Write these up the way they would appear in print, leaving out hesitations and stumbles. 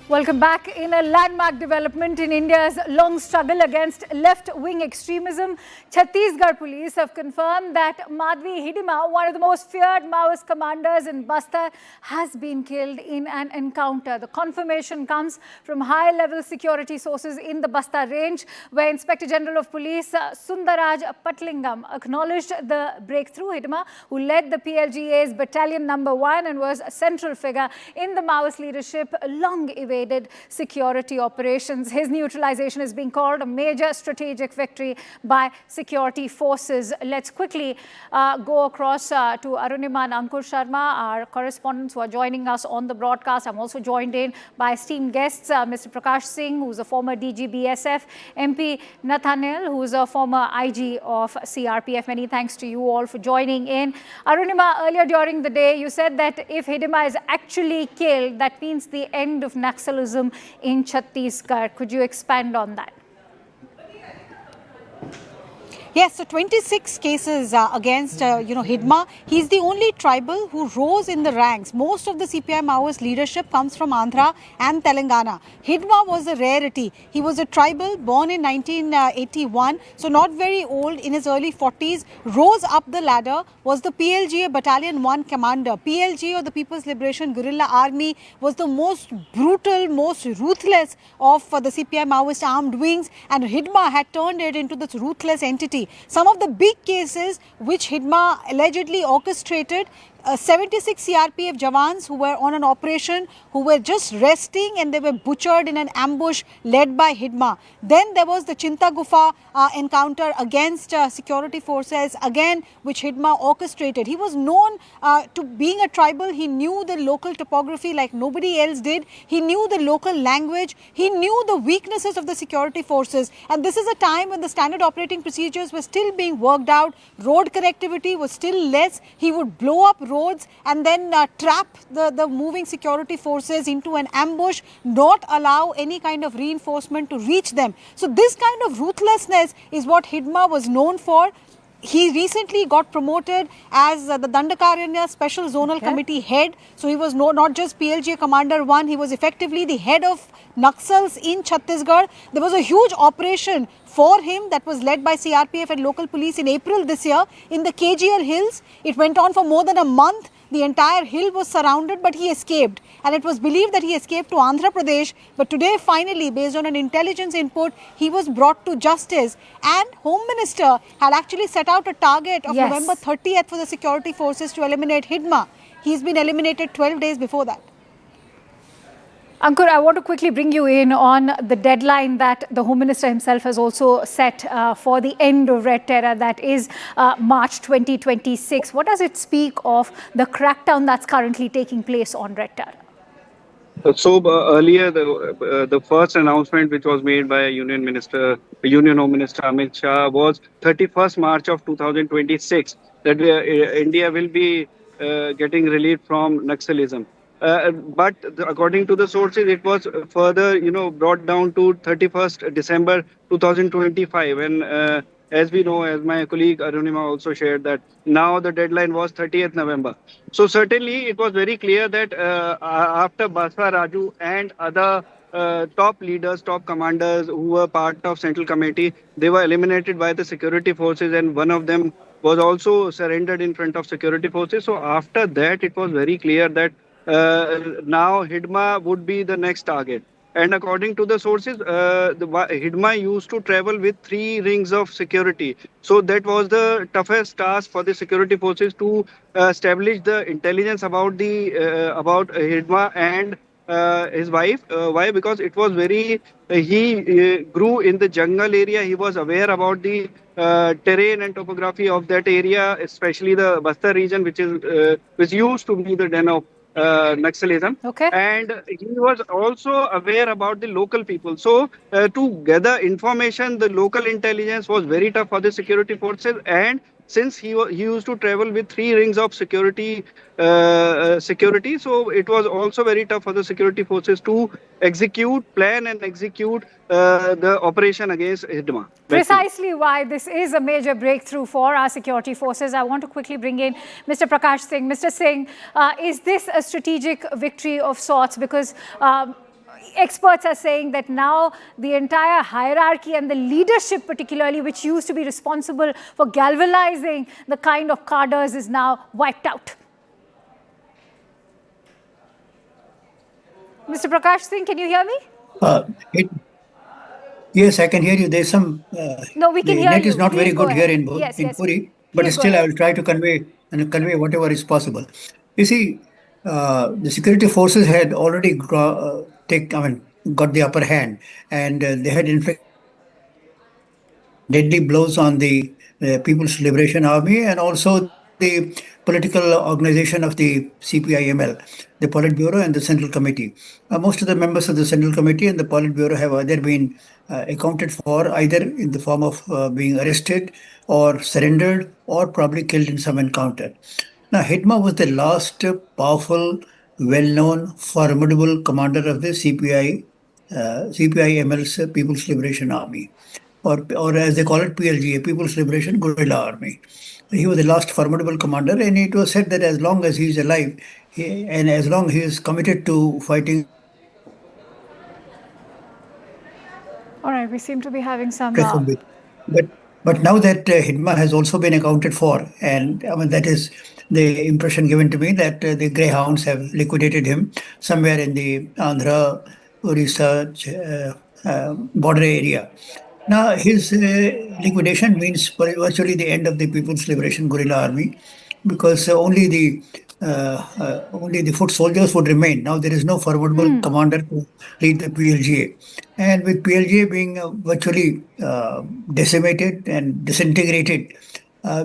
Welcome back. In a landmark development in India's long struggle against left-wing extremism, Chhattisgarh police have confirmed that Madvi Hidma, one of the most feared Maoist commanders in Bastar, has been killed in an encounter. The confirmation comes from high-level security sources in the Bastar range, where Inspector General of Police Sundaraj Patlingam acknowledged the breakthrough. Hidma, who led the PLGA's Battalion No. 1 and was a central figure in the Maoist leadership, long evaded security operations. His neutralization is being called a major strategic victory by security forces. Let's quickly go across to Arunima and Ankur Sharma, our correspondents who are joining us on the broadcast. I'm also joined in by esteemed guests, Mr. Prakash Singh, who's a former DG BSF, MP Nathaniel, who's a former IG of CRPF. Many thanks to you all for joining in. Arunima, earlier during the day, you said that if Hidma is actually killed, that means the end of Naxalism in Chhattisgarh. Could you expand on that? Yes, so 26 cases against, Hidma. He's the only tribal who rose in the ranks. Most of the CPI Maoist leadership comes from Andhra and Telangana. Hidma was a rarity. He was a tribal born in 1981, so not very old, in his early 40s, rose up the ladder, was the PLGA Battalion 1 commander. PLG, or the People's Liberation Guerrilla Army, was the most brutal, most ruthless of the CPI Maoist armed wings, and Hidma had turned it into this ruthless entity. Some of the big cases which Hidma allegedly orchestrated, 76 CRPF Jawans who were on an operation, who were just resting, and they were butchered in an ambush led by Hidma. Then there was the Chinta Gufa encounter against security forces, again which Hidma orchestrated. He was known to being a tribal. He knew the local topography like nobody else did. He knew the local language. He knew the weaknesses of the security forces. And this is a time when the standard operating procedures were still being worked out. Road connectivity was still less. He would blow up roads and then trap the moving security forces into an ambush, not allow any kind of reinforcement to reach them. So this kind of ruthlessness is what Hidma was known for. He recently got promoted as the Dandakaranya Special Zonal Committee head. So he was not just PLGA Commander 1, he was effectively the head of Naxals in Chhattisgarh. There was a huge operation for him that was led by CRPF and local police in April this year in the KGL Hills. It went on for more than a month. The entire hill was surrounded, but he escaped. And it was believed that he escaped to Andhra Pradesh. But today, finally, based on an intelligence input, he was brought to justice. And Home Minister had actually set out a target of November 30th for the security forces to eliminate Hidma. He's been eliminated 12 days before that. Ankur, I want to quickly bring you in on the deadline that the Home Minister himself has also set for the end of Red Terror, that is March 2026. What does it speak of the crackdown that's currently taking place on Red Terror? So earlier, the first announcement which was made by Union Home Minister Amit Shah was 31st March of 2026, that India will be getting relief from Naxalism. But according to the sources, it was further, brought down to 31st December 2025. And as we know, as my colleague Arunima also shared, that now the deadline was 30th November. So certainly it was very clear that after Baswa Raju and other top leaders, top commanders who were part of Central Committee, they were eliminated by the security forces, and one of them was also surrendered in front of security forces. So after that, it was very clear that now Hidma would be the next target. And according to the sources, Hidma used to travel with 3 rings of security. So that was the toughest task for the security forces, to establish the intelligence about Hidma and his wife. Why? Because it was he grew in the jungle area. He was aware about the terrain and topography of that area, especially the Bastar region, which used to be the den of Naxalism. And he was also aware about the local people. So to gather information, the local intelligence was very tough for the security forces. And since he used to travel with 3 rings of security, so it was also very tough for the security forces to plan and execute the operation against Hidma. Precisely why this is a major breakthrough for our security forces. I want to quickly bring in Mr. Prakash Singh. Mr. Singh, is this a strategic victory of sorts? Because experts are saying that now the entire hierarchy and the leadership particularly, which used to be responsible for galvanizing the kind of cadres, is now wiped out. Mr. Prakash Singh, can you hear me? Yes, I can hear you. There's some. No, we can the hear net you. is not Please very go good ahead. here in Yes, yes. Puri, but Please go still I ahead. will try to convey whatever is possible. You see, the security forces had already got the upper hand, and they had inflicted deadly blows on the People's Liberation Army and also the political organization of the CPIML, the Politburo and the Central Committee. Most of the members of the Central Committee and the Politburo have either been accounted for either in the form of being arrested or surrendered or probably killed in some encounter. Now, Hidma was the last powerful, well-known, formidable commander of the CPI-ML's People's Liberation Army, or as they call it, PLGA, People's Liberation Guerrilla Army. He was the last formidable commander, and it was said that as long as he is alive, and as long as he is committed to fighting. All right, we seem to be having some. But now that Hidma has also been accounted for, and I mean that is the impression given to me that the greyhounds have liquidated him somewhere in the Andhra Orissa border area. Now, his liquidation means virtually the end of the People's Liberation Guerrilla Army, because only the foot soldiers would remain. Now there is no formidable commander to lead the PLGA, and with PLGA being virtually decimated and disintegrated,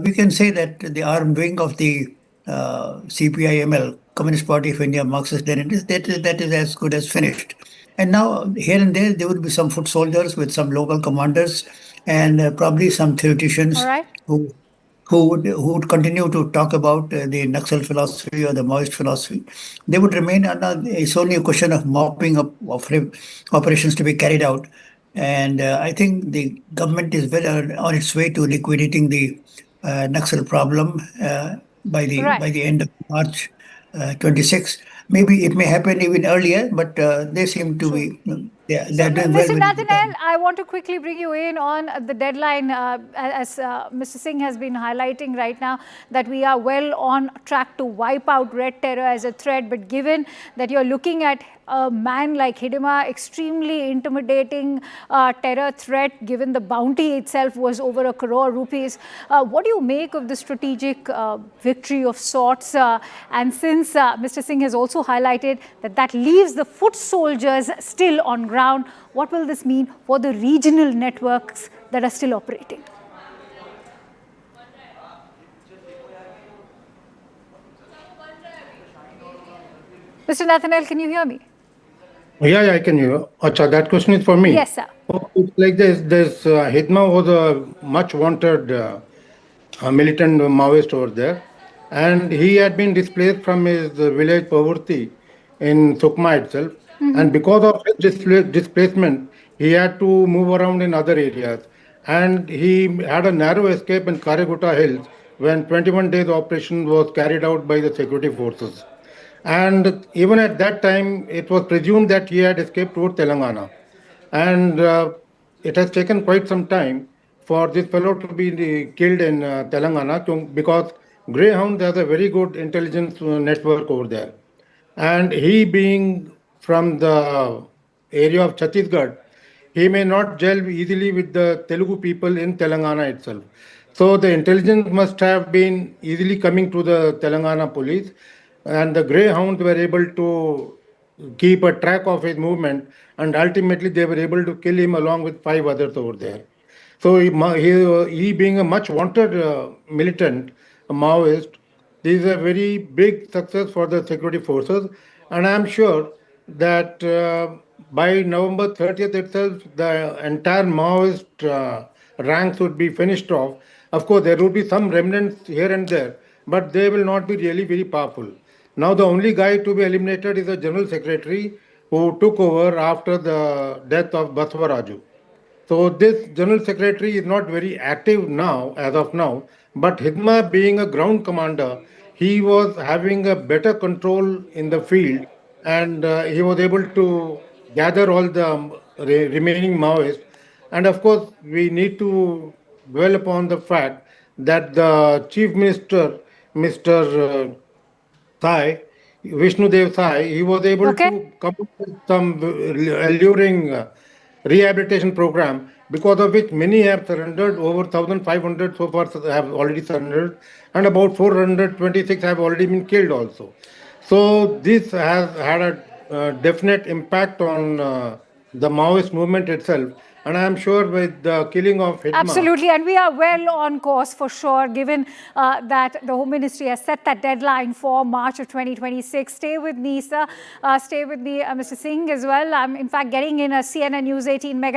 we can say that the armed wing of the CPIML, Communist Party of India, Marxist-Leninists, that is as good as finished. And now, here and there would be some foot soldiers with some local commanders and probably some theoreticians who would continue to talk about the Naxal philosophy or the Maoist philosophy. They would remain, and it's only a question of mopping up of operations to be carried out. And I think the government is well on its way to liquidating the Naxal problem by the end of March 26. Maybe it may happen even earlier, but they seem to be. They're doing well. Mr. Nathaniel, I want to quickly bring you in on the deadline, as Mr. Singh has been highlighting right now, that we are well on track to wipe out Red Terror as a threat. But given that you're looking at a man like Hidma, extremely intimidating terror threat, given the bounty itself was over 1 crore rupees, what do you make of the strategic victory of sorts? And since Mr. Singh has also highlighted that leaves the foot soldiers still on ground, what will this mean for the regional networks that are still operating? Mr. Nathaniel, can you hear me? Yeah, I can hear you. Acha, that question is for me. Yes, sir. It's like this Hidma was a much wanted militant Maoist over there, and he had been displaced from his village Pavurti in Sukma itself. And because of his displacement, he had to move around in other areas. And he had a narrow escape in Karigutta Hills when 21 days operation was carried out by the security forces. And even at that time, it was presumed that he had escaped toward Telangana. And it has taken quite some time for this fellow to be killed in Telangana because Greyhound has a very good intelligence network over there. And he being from the area of Chhattisgarh, he may not gel easily with the Telugu people in Telangana itself. So the intelligence must have been easily coming to the Telangana police, and the Greyhounds were able to keep a track of his movement, and ultimately they were able to kill him along with 5 others over there. So he being a much wanted militant, a Maoist, this is a very big success for the security forces, and I am sure that by November 30th itself, the entire Maoist ranks would be finished off. Of course, there will be some remnants here and there, but they will not be really very powerful. Now, the only guy to be eliminated is the General Secretary who took over after the death of Basavaraju. So this General Secretary is not very active now, as of now, but Hidma being a ground commander, he was having a better control in the field, and he was able to gather all the remaining Maoists. And of course, we need to dwell upon the fact that the Chief Minister, Mr. Thai, Vishnu Dev Thai, he was able Okay. to come up with some alluring rehabilitation program, because of which many have surrendered. Over 1,500 so far have already surrendered, and about 426 have already been killed also. So this has had a definite impact on the Maoist movement itself. And I am sure with the killing of Hidma, Absolutely, and we are well on course for sure, given that the Home Ministry has set that deadline for March of 2026. Stay with me, sir. Stay with me, Mr. Singh, as well. I'm, in fact, getting in a CNN News 18 mega